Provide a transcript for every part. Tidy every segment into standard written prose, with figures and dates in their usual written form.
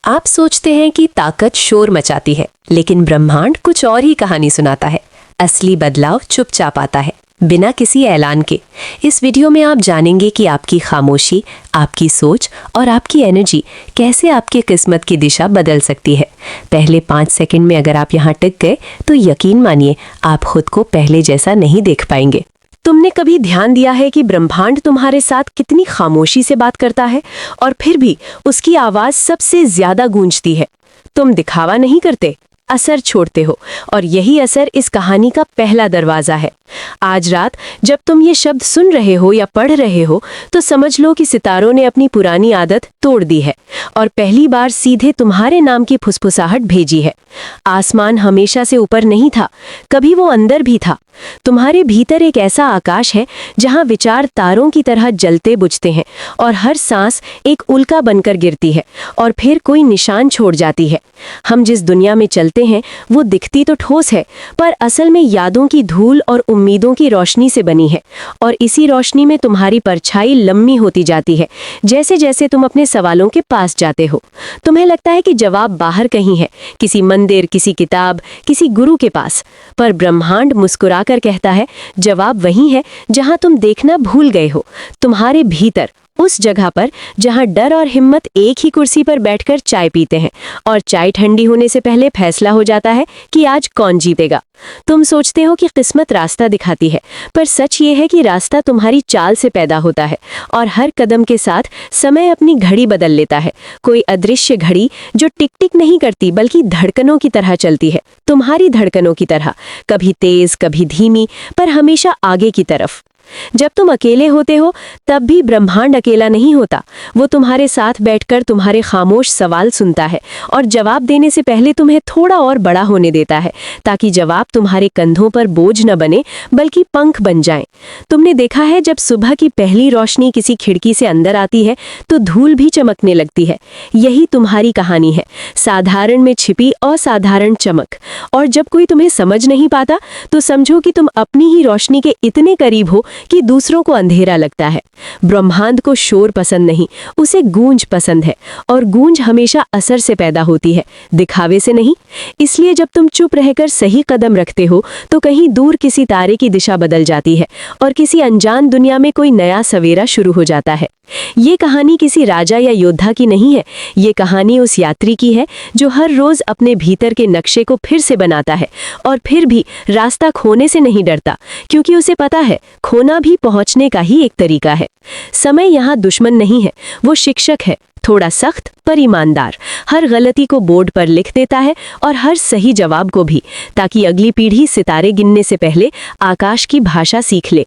आप सोचते हैं कि ताकत शोर मचाती है, लेकिन ब्रह्मांड कुछ और ही कहानी सुनाता है। असली बदलाव चुपचाप आता है, बिना किसी ऐलान के। इस वीडियो में आप जानेंगे कि आपकी खामोशी, आपकी सोच और आपकी एनर्जी कैसे आपकी किस्मत की दिशा बदल सकती है। पहले 5 सेकंड में अगर आप यहाँ टिक गए तो यकीन मानिए आप खुद को पहले जैसा नहीं देख पाएंगे। तुमने कभी ध्यान दिया है कि ब्रह्मांड तुम्हारे साथ कितनी खामोशी से बात करता है और फिर भी उसकी आवाज सबसे ज्यादा गूंजती है? तुम दिखावा नहीं करते, असर छोड़ते हो, और यही असर इस कहानी का पहला दरवाजा है। आज रात जब तुम ये शब्द सुन रहे हो या पढ़ रहे हो तो समझ लो कि सितारों ने अपनी पुरानी आदत तोड़ दी है और पहली बार सीधे तुम्हारे नाम की फुसफुसाहट भेजी है। आसमान हमेशा से ऊपर नहीं था, कभी वो अंदर भी था। तुम्हारे भीतर एक ऐसा आकाश है जहां विचार तारों की तरह जलते बुझते हैं और हर सांस एक उल्का बनकर गिरती है और फिर कोई निशान छोड़ जाती है। हम जिस दुनिया में चलते हैं वो दिखती तो ठोस है, पर असल में यादों की धूल और उम्मीदों की रोशनी से बनी है, और इसी रोशनी में तुम्हारी परछाई लम्बी होती जाती है। जैसे जैसे तुम अपने सवालों के पास जाते हो, तुम्हें लगता है कि जवाब बाहर कहीं है, किसी मंदिर, किसी किताब, किसी गुरु के पास। पर ब्रह्मांड मुस्कुरा कर कहता है, जवाब वही है जहां तुम देखना भूल गए हो, तुम्हारे भीतर, उस जगह पर जहां डर और हिम्मत एक ही कुर्सी पर बैठकर चाय पीते हैं और चाय ठंडी होने से पहले फैसला हो जाता है कि आज कौन जीतेगा। तुम सोचते हो कि किस्मत रास्ता दिखाती है, पर सच ये है कि रास्ता तुम्हारी चाल से पैदा होता है और हर कदम के साथ समय अपनी घड़ी बदल लेता है। कोई अदृश्य घड़ी जो टिक टिक नहीं करती बल्कि धड़कनों की तरह चलती है, तुम्हारी धड़कनों की तरह, कभी तेज कभी धीमी, पर हमेशा आगे की तरफ। जब तुम अकेले होते हो तब भी ब्रह्मांड अकेला नहीं होता। वो तुम्हारे साथ बैठकर तुम्हारे खामोश सवाल सुनता है और जवाब देने से पहले तुम्हें थोड़ा और बड़ा होने देता है, ताकि जवाब तुम्हारे कंधों पर बोझ न बने बल्कि पंख बन जाएं। तुमने देखा है जब सुबह की पहली रोशनी किसी खिड़की से अंदर आती है तो धूल भी चमकने लगती है। यही तुम्हारी कहानी है, साधारण में छिपी असाधारण चमक। और जब कोई तुम्हें समझ नहीं पाता तो समझो कि तुम अपनी ही रोशनी के इतने करीब हो कि दूसरों को अंधेरा लगता है। ब्रह्मांड को शोर पसंद नहीं, उसे गूंज पसंद है, और गूंज हमेशा असर से पैदा होती है, दिखावे से नहीं। इसलिए जब तुम चुप रहकर सही कदम रखते हो तो कहीं दूर किसी तारे की दिशा बदल जाती है और किसी अनजान दुनिया में कोई नया सवेरा शुरू हो जाता है। ये कहानी किसी राजा या योद्धा की नहीं है, ये कहानी उस यात्री की है जो हर रोज अपने भीतर के नक्शे को फिर से बनाता है और फिर भी रास्ता खोने से नहीं डरता, क्योंकि उसे पता है खोना भी पहुंचने का ही एक तरीका है। समय यहाँ दुश्मन नहीं है, वो शिक्षक है, थोड़ा सख्त पर ईमानदार। हर गलती को बोर्ड पर लिख देता है और हर सही जवाब को भी, ताकि अगली पीढ़ी सितारे गिनने से पहले आकाश की भाषा सीख ले।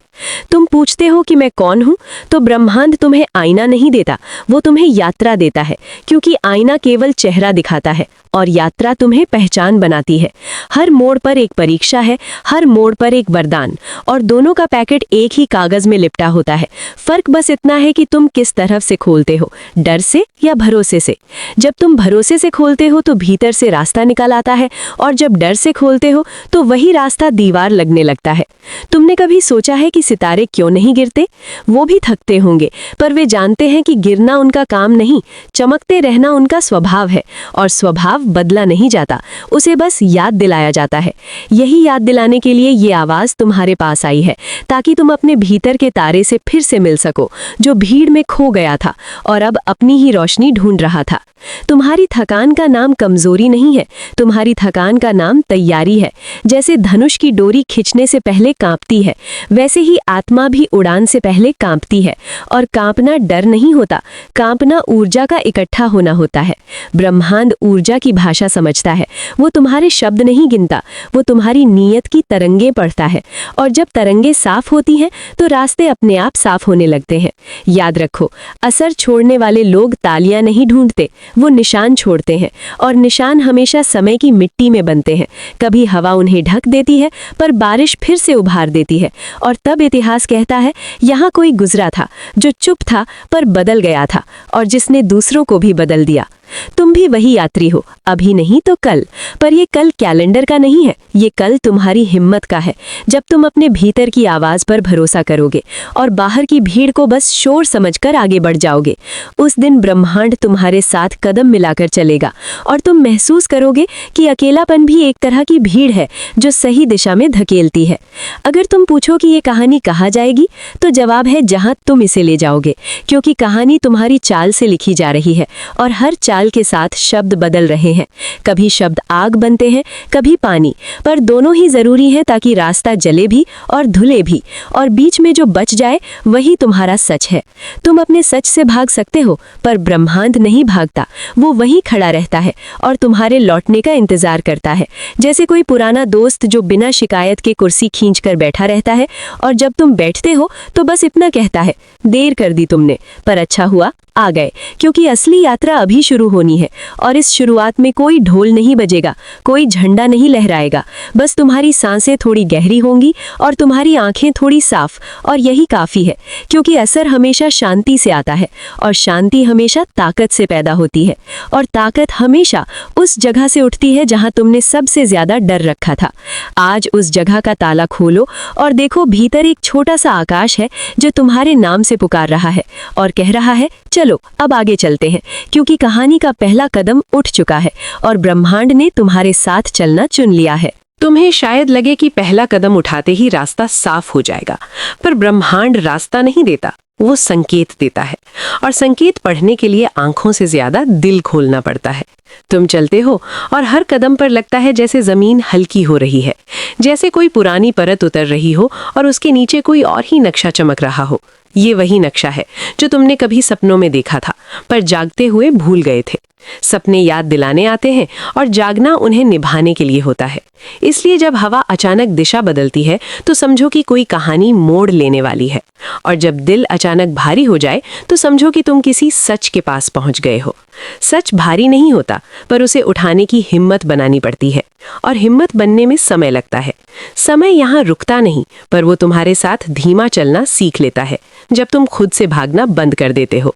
तुम पूछते हो कि मैं कौन हूं, तो ब्रह्मांड तुम्हें आईना नहीं देता, वो तुम्हें यात्रा देता है, क्योंकि आईना केवल चेहरा दिखाता है और यात्रा तुम्हें पहचान बनाती है। हर मोड़ पर एक परीक्षा है, हर मोड़ पर एक वरदान, और दोनों का पैकेट एक ही कागज में लिपटा होता है। फर्क बस इतना है कि तुम किस तरफ से खोलते हो, डर से या भरोसे से। जब तुम भरोसे से खोलते हो तो भीतर से रास्ता निकल आता है, और जब डर से खोलते हो तो वही रास्ता दीवार लगने लगता है। तुमने कभी सोचा है कि सितारे क्यों नहीं गिरते? वो भी थकते होंगे, पर वे जानते हैं कि गिरना उनका काम नहीं, चमकते रहना उनका स्वभाव है, और स्वभाव बदला नहीं जाता, उसे बस याद दिलाया जाता है। यही याद दिलाने के लिए ये आवाज तुम्हारे पास आई है, ताकि तुम अपने भीतर के तारे से फिर से मिल सको, जो भीड़ में खो गया था और अब अपनी ही रोशनी ढूंढ रहा था। तुम्हारी थकान का नाम कमजोरी नहीं है, तुम्हारी थकान का नाम तैयारी है। जैसे धनुष की डोरी खींचने से पहले कांपती है, वैसे ही आत्मा भी उड़ान से पहले कांपती है, और कांपना डर नहीं होता, कांपना ऊर्जा का इकट्ठा होना होता है। ब्रह्मांड ऊर्जा की भाषा समझता है, वो तुम्हारे शब्द नहीं गिनता, वो तुम्हारी नीयत की तरंगे पढ़ता है, और जब तरंगे साफ होती हैं तो रास्ते अपने आप साफ होने लगते हैं। याद रखो, असर छोड़ने वाले लोग तालियां नहीं ढूंढते, वो निशान छोड़ते हैं, और निशान हमेशा समय की मिट्टी में बनते हैं। कभी हवा उन्हें ढक देती है, पर बारिश फिर से उभार देती है, और तब इतिहास कहता है, यहाँ कोई गुजरा था जो चुप था पर बदल गया था, और जिसने दूसरों को भी बदल दिया। तुम भी वही यात्री हो, अभी नहीं तो कल। पर ये कल कैलेंडर का नहीं है, ये कल तुम्हारी हिम्मत का है। जब तुम अपने भीतर की आवाज पर भरोसा करोगे और बाहर की भीड़ को बस शोर समझकर आगे बढ़ जाओगे, उस दिन ब्रह्मांड तुम्हारे साथ कदम मिलाकर चलेगा और तुम महसूस करोगे कि अकेलापन भी एक तरह की भीड़ है जो सही दिशा में धकेलती है। अगर तुम पूछो कि ये कहानी कहाँ जाएगी, तो जवाब है जहां तुम इसे ले जाओगे, क्योंकि कहानी तुम्हारी चाल से लिखी जा रही है और हर चाल के साथ शब्द बदल रहे हैं। कभी शब्द आग बनते हैं, कभी पानी, पर दोनों ही जरूरी हैं ताकि रास्ता जले भी और धुले भी, और बीच में जो बच जाए वही तुम्हारा सच है। तुम अपने सच से भाग सकते हो, पर ब्रह्मांड नहीं भागता, वो वहीं खड़ा रहता है और तुम्हारे लौटने का इंतजार करता है। जैसे कोई पुराना दोस्त जो बिना शिकायत के कुर्सी खींचकर बैठा रहता है और जब तुम बैठते हो तो बस इतना कहता है, देर कर दी तुमने, पर अच्छा हुआ आ गए, क्योंकि असली यात्रा अभी शुरू होनी है और इस शुरुआत में कोई ढोल नहीं बजेगा, कोई झंडा नहीं लहराएगा, बस तुम्हारी सांसें थोड़ी गहरी होंगी और तुम्हारी आंखें थोड़ी साफ, और यही काफी है, क्योंकि असर हमेशा शांति से आता है और शांति हमेशा ताकत से पैदा होती है और ताकत हमेशा उस जगह से उठती है जहां तुमने सबसे ज्यादा डर रखा था। आज उस जगह का ताला खोलो और देखो, भीतर एक छोटा सा आकाश है जो तुम्हारे नाम से पुकार रहा है और कह रहा है, चलो अब आगे चलते हैं, क्योंकि कहानी का पहला कदम उठ चुका है और ब्रह्मांड ने तुम्हारे साथ चलना चुन लिया है। तुम्हें शायद लगे कि पहला कदम उठाते ही रास्ता साफ हो जाएगा, पर ब्रह्मांड रास्ता नहीं देता, वो संकेत देता है, और संकेत पढ़ने के लिए आंखों से ज्यादा दिल खोलना पड़ता है। तुम चलते हो और हर कदम पर लगता है जैसे जमीन हल्की हो रही है, जैसे कोई पुरानी परत उतर रही हो और उसके नीचे कोई और ही नक्शा चमक रहा हो। ये वही नक्शा है जो तुमने कभी सपनों में देखा था, पर जागते हुए भूल गए थे। सपने याद दिलाने आते हैं और जागना उन्हें निभाने के लिए होता है। इसलिए जब हवा अचानक दिशा बदलती है तो समझो कि कोई कहानी मोड़ लेने वाली है, और जब दिल अचानक भारी हो जाए तो समझो कि तुम किसी सच के पास पहुंच गए हो। सच भारी नहीं होता, पर उसे उठाने की हिम्मत बनानी पड़ती है, और हिम्मत बनने में समय लगता है। समय यहाँ रुकता नहीं, पर वो तुम्हारे साथ धीमा चलना सीख लेता है जब तुम खुद से भागना बंद कर देते हो।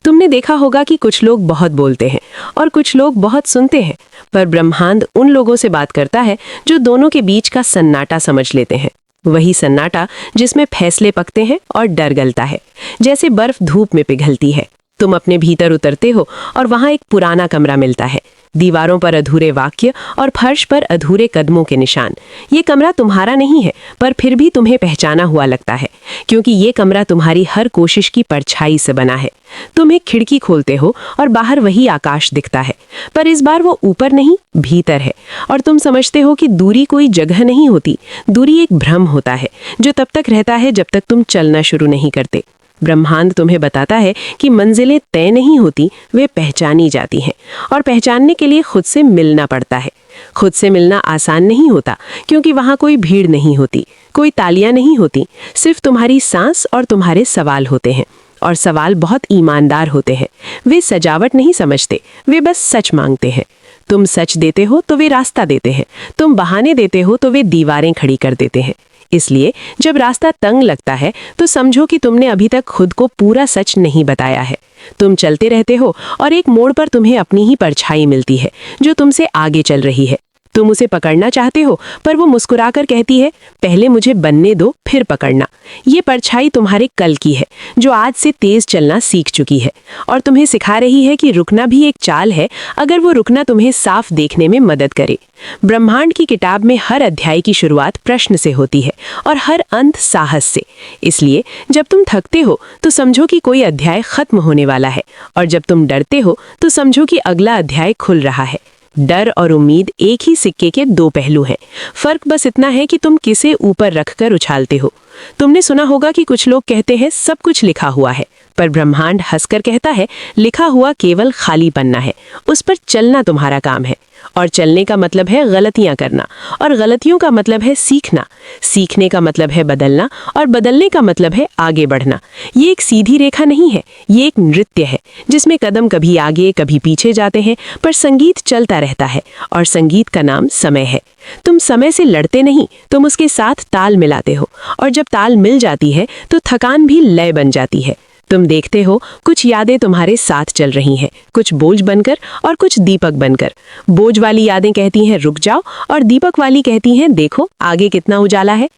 तुमने देखा होगा कि कुछ लोग बहुत बोलते हैं और कुछ लोग बहुत सुनते हैं, पर ब्रह्मांड उन लोगों से बात करता है जो दोनों के बीच का सन्नाटा समझ लेते हैं। वही सन्नाटा जिसमें फैसले पकते हैं और डर गलता है, जैसे बर्फ धूप में पिघलती है। तुम अपने भीतर उतरते हो और वहां एक पुराना कमरा मिलता है, दीवारों पर अधूरे वाक्य और फर्श पर अधूरे कदमों के निशान। ये कमरा तुम्हारा नहीं है, पर फिर भी तुम्हें पहचाना हुआ लगता है, क्योंकि ये कमरा तुम्हारी हर कोशिश की परछाई से बना है। तुम एक खिड़की खोलते हो और बाहर वही आकाश दिखता है, पर इस बार वो ऊपर नहीं, भीतर है, और तुम समझते हो कि दूरी कोई जगह नहीं होती, दूरी एक भ्रम होता है जो तब तक रहता है जब तक तुम चलना शुरू नहीं करते। ब्रह्मांड तुम्हें बताता है कि मंजिलें तय नहीं होती, वे पहचानी जाती हैं, और पहचानने के लिए खुद से मिलना पड़ता है। खुद से मिलना आसान नहीं होता, क्योंकि वहां कोई भीड़ नहीं होती, कोई तालियां नहीं होती, सिर्फ तुम्हारी सांस और तुम्हारे सवाल होते हैं, और सवाल बहुत ईमानदार होते हैं। वे सजावट नहीं समझते, वे बस सच मांगते हैं। तुम सच देते हो तो वे रास्ता देते हैं, तुम बहाने देते हो तो वे दीवारें खड़ी कर देते हैं। इसलिए जब रास्ता तंग लगता है तो समझो कि तुमने अभी तक खुद को पूरा सच नहीं बताया है। तुम चलते रहते हो और एक मोड़ पर तुम्हें अपनी ही परछाई मिलती है जो तुमसे आगे चल रही है। तुम उसे पकड़ना चाहते हो, पर वो मुस्कुराकर कहती है, पहले मुझे बनने दो, फिर पकड़ना। ये परछाई तुम्हारे कल की है जो आज से तेज चलना सीख चुकी है, और तुम्हें सिखा रही है कि रुकना भी एक चाल है, अगर वो रुकना तुम्हें साफ देखने में मदद करे। ब्रह्मांड की किताब में हर अध्याय की शुरुआत प्रश्न से होती है और हर अंत साहस से। इसलिए जब तुम थकते हो तो समझो कि कोई अध्याय खत्म होने वाला है, और जब तुम डरते हो तो समझो कि अगला अध्याय खुल रहा है। डर और उम्मीद एक ही सिक्के के दो पहलू हैं। फर्क बस इतना है कि तुम किसे ऊपर रखकर उछालते हो। तुमने सुना होगा कि कुछ लोग कहते हैं सब कुछ लिखा हुआ है, पर ब्रह्मांड हंसकर कहता है, लिखा हुआ केवल खाली पन्ना है, उस पर चलना तुम्हारा काम है। और चलने का मतलब है गलतियां करना, और गलतियों का मतलब है सीखना, सीखने का मतलब है बदलना, और बदलने का मतलब है आगे बढ़ना। ये एक सीधी रेखा नहीं है, ये एक नृत्य है जिसमें कदम कभी आगे कभी पीछे जाते हैं, पर संगीत चलता रहता है, और संगीत का नाम समय है। तुम समय से लड़ते नहीं, तुम उसके साथ ताल मिलाते हो, और जब ताल मिल जाती है तो थकान भी लय बन जाती है। तुम देखते हो कुछ यादें तुम्हारे साथ चल रही हैं, कुछ बोझ बनकर और कुछ दीपक बनकर। बोझ वाली यादें कहती हैं रुक जाओ, और दीपक वाली कहती हैं देखो आगे कितना उजाला है।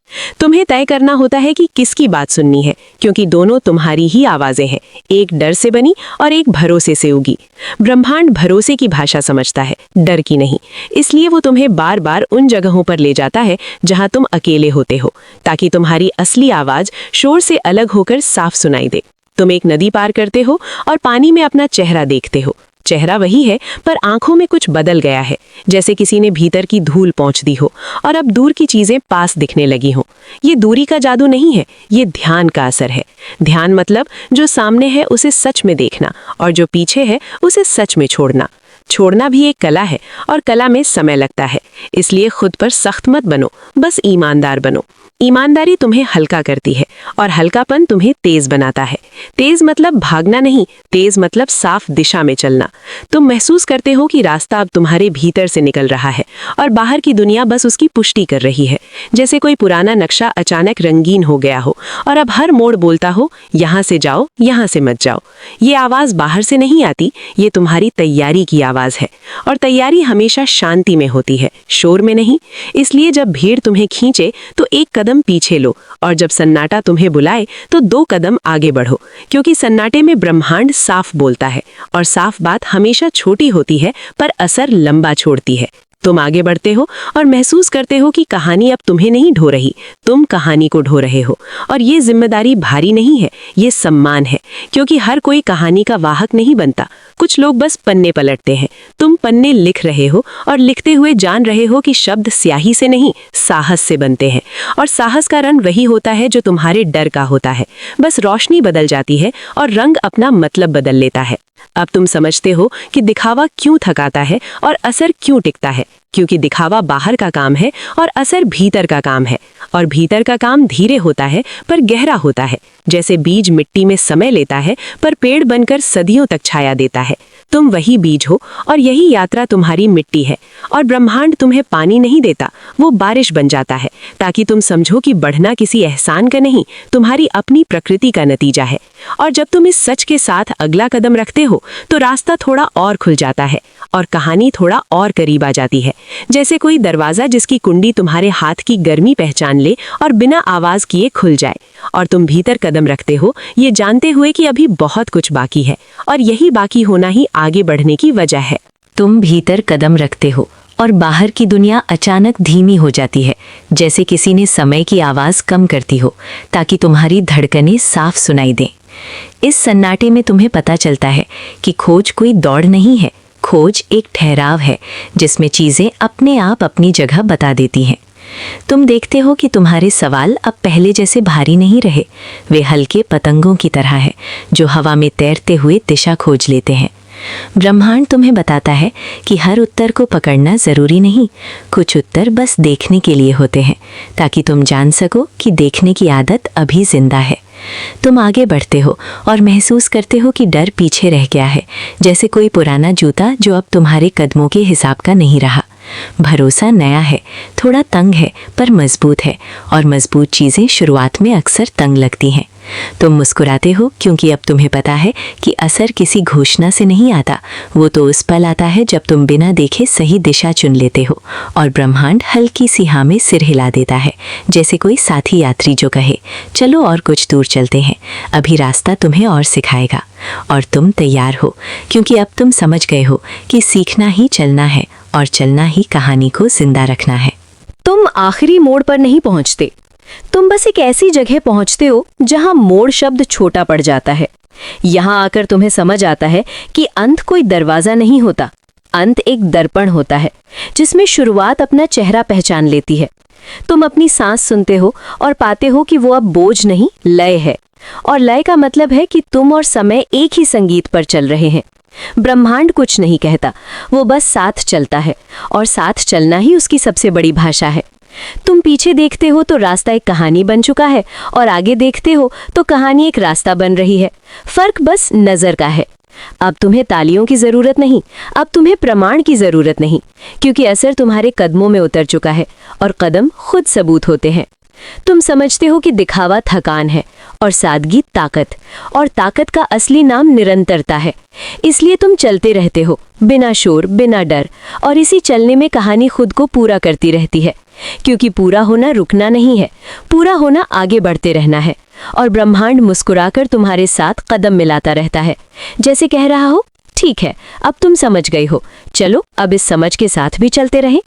तुम्हें तय करना होता है कि किसकी बात सुननी है, क्योंकि दोनों तुम्हारी ही आवाजें हैं, एक डर से बनी और एक भरोसे से उगी। ब्रह्मांड भरोसे की भाषा समझता है, डर की नहीं। इसलिए वो तुम्हें बार बार उन जगहों पर ले जाता है जहां तुम अकेले होते हो, ताकि तुम्हारी असली आवाज शोर से अलग होकर साफ सुनाई दे। तुम एक नदी पार करते हो और पानी में अपना चेहरा देखते हो। चेहरा वही है, पर आंखों में कुछ बदल गया है, जैसे किसी ने भीतर की धूल पोंछ दी हो और अब दूर की चीजें पास दिखने लगी हो। ये दूरी का जादू नहीं है, ये ध्यान का असर है। ध्यान मतलब जो सामने है उसे सच में देखना, और जो पीछे है उसे सच में छोड़ना। छोड़ना भी एक कला है, और कला में समय लगता है। इसलिए खुद पर सख्त मत बनो, बस ईमानदार बनो। ईमानदारी तुम्हें हल्का करती है, और हल्कापन तुम्हें तेज बनाता है। तेज मतलब भागना नहीं, तेज मतलब साफ दिशा में चलना। तुम महसूस करते हो कि रास्ता अब तुम्हारे भीतर से निकल रहा है, और बाहर की दुनिया बस उसकी पुष्टि कर रही है। जैसे कोई पुराना नक्शा अचानक रंगीन हो गया हो, और अब हर मोड़ बोलता हो यहाँ से जाओ, यहाँ से मत जाओ। ये आवाज बाहर से नहीं आती, ये तुम्हारी तैयारी की आवाज है, और तैयारी हमेशा शांति में होती है, शोर में नहीं। इसलिए जब भीड़ तुम्हें खींचे तो एक कदम पीछे लो, और जब सन्नाटा तुम्हें बुलाए तो 2 कदम आगे बढ़ो, क्योंकि सन्नाटे में ब्रह्मांड साफ बोलता है, और साफ बात हमेशा छोटी होती है पर असर लंबा छोड़ती है। तुम आगे बढ़ते हो और महसूस करते हो कि कहानी अब तुम्हें नहीं ढो रही, तुम कहानी को ढो रहे हो। और ये जिम्मेदारी भारी नहीं है, ये सम्मान है, क्योंकि हर कोई कहानी का वाहक नहीं बनता। कुछ लोग बस पन्ने पलटते हैं, तुम पन्ने लिख रहे हो, और लिखते हुए जान रहे हो कि शब्द स्याही से नहीं, साहस से बनते हैं। और साहस का रंग वही होता है जो तुम्हारे डर का होता है, बस रोशनी बदल जाती है और रंग अपना मतलब बदल लेता है। अब तुम समझते हो कि दिखावा क्यों थकाता है और असर क्यों टिकता है, क्योंकि दिखावा बाहर का काम है और असर भीतर का काम है। और भीतर का काम धीरे होता है पर गहरा होता है, जैसे बीज मिट्टी में समय लेता है पर पेड़ बनकर सदियों तक छाया देता है। तुम वही बीज हो, और यही यात्रा तुम्हारी मिट्टी है। और ब्रह्मांड तुम्हें पानी नहीं देता, वो बारिश बन जाता है, ताकि तुम समझो कि बढ़ना किसी एहसान का नहीं, तुम्हारी अपनी प्रकृति का नतीजा है। और जब तुम इस सच के साथ अगला कदम रखते हो तो रास्ता थोड़ा और खुल जाता है, और कहानी थोड़ा और करीब आ जाती है। जैसे कोई दरवाजा जिसकी कुंडी तुम्हारे हाथ की गर्मी पहचान ले और बिना आवाज किए खुल जाए, और तुम भीतर कदम रखते हो, ये जानते हुए कि अभी बहुत कुछ बाकी है, और यही बाकी होना ही आगे बढ़ने की वजह है। तुम भीतर कदम रखते हो और बाहर की दुनिया अचानक धीमी हो जाती है, जैसे किसी ने समय की आवाज कम करती हो ताकि तुम्हारी धड़कनें साफ सुनाई दें। इस सन्नाटे में तुम्हें पता चलता है कि खोज कोई दौड़ नहीं है, खोज एक ठहराव है, जिसमें चीजें अपने आप अपनी जगह बता देती हैं। तुम देखते हो कि तुम्हारे सवाल अब पहले जैसे भारी नहीं रहे, वे हल्के पतंगों की तरह हैं जो हवा में तैरते हुए दिशा खोज लेते हैं। ब्रह्मांड तुम्हें बताता है कि हर उत्तर को पकड़ना जरूरी नहीं, कुछ उत्तर बस देखने के लिए होते हैं, ताकि तुम जान सको कि देखने की आदत अभी जिंदा है। तुम आगे बढ़ते हो और महसूस करते हो कि डर पीछे रह गया है, जैसे कोई पुराना जूता जो अब तुम्हारे कदमों के हिसाब का नहीं रहा। भरोसा नया है, थोड़ा तंग है पर मजबूत है, और मजबूत चीजें शुरुआत में अक्सर तंग लगती हैं। तुम मुस्कुराते हो क्योंकि अब तुम्हें पता है कि असर किसी घोषणा से नहीं आता, वो तो उस पल आता है जब तुम बिना देखे सही दिशा चुन लेते हो। और ब्रह्मांड हल्की सी हाँ में सिर हिला देता है, जैसे कोई साथी यात्री जो कहे चलो और कुछ दूर चलते हैं, अभी रास्ता तुम्हें और सिखाएगा। और तुम तैयार हो, क्योंकि अब तुम समझ गए हो कि सीखना ही चलना है, और चलना ही कहानी को जिंदा रखना है। तुम आखिरी मोड़ पर नहीं पहुंचते, तुम बस एक ऐसी जगह पहुंचते हो जहां मोड़ शब्द छोटा पड़ जाता है। यहां आकर तुम्हें समझ आता है कि अंत कोई दरवाजा नहीं होता, अंत एक दर्पण होता है जिसमें शुरुआत अपना चेहरा पहचान लेती है। तुम अपनी सांस सुनते हो और पाते हो कि वो अब बोझ नहीं, लय है। और लय का मतलब है कि तुम और समय एक ही संगीत पर चल रहे हैं। ब्रह्मांड कुछ नहीं कहता, वो बस साथ चलता है, और साथ चलना ही उसकी सबसे बड़ी भाषा है। तुम पीछे देखते हो तो रास्ता एक कहानी बन चुका है, और आगे देखते हो तो कहानी एक रास्ता बन रही है। फर्क बस नजर का है। अब तुम्हें तालियों की जरूरत नहीं, अब तुम्हें प्रमाण की जरूरत नहीं, क्योंकि असर तुम्हारे कदमों में उतर चुका है, और कदम खुद सबूत होते हैं। तुम समझते हो कि दिखावा थकान है और सादगी ताकत, और ताकत का असली नाम निरंतरता है। इसलिए तुम चलते रहते हो बिना शोर, बिना डर, और इसी चलने में कहानी खुद को पूरा करती रहती है। क्योंकि पूरा होना रुकना नहीं है, पूरा होना आगे बढ़ते रहना है। और ब्रह्मांड मुस्कुराकर तुम्हारे साथ कदम मिलाता रहता है, जैसे कह रहा हो, ठीक है, अब तुम समझ गई हो, चलो अब इस समझ के साथ भी चलते रहें।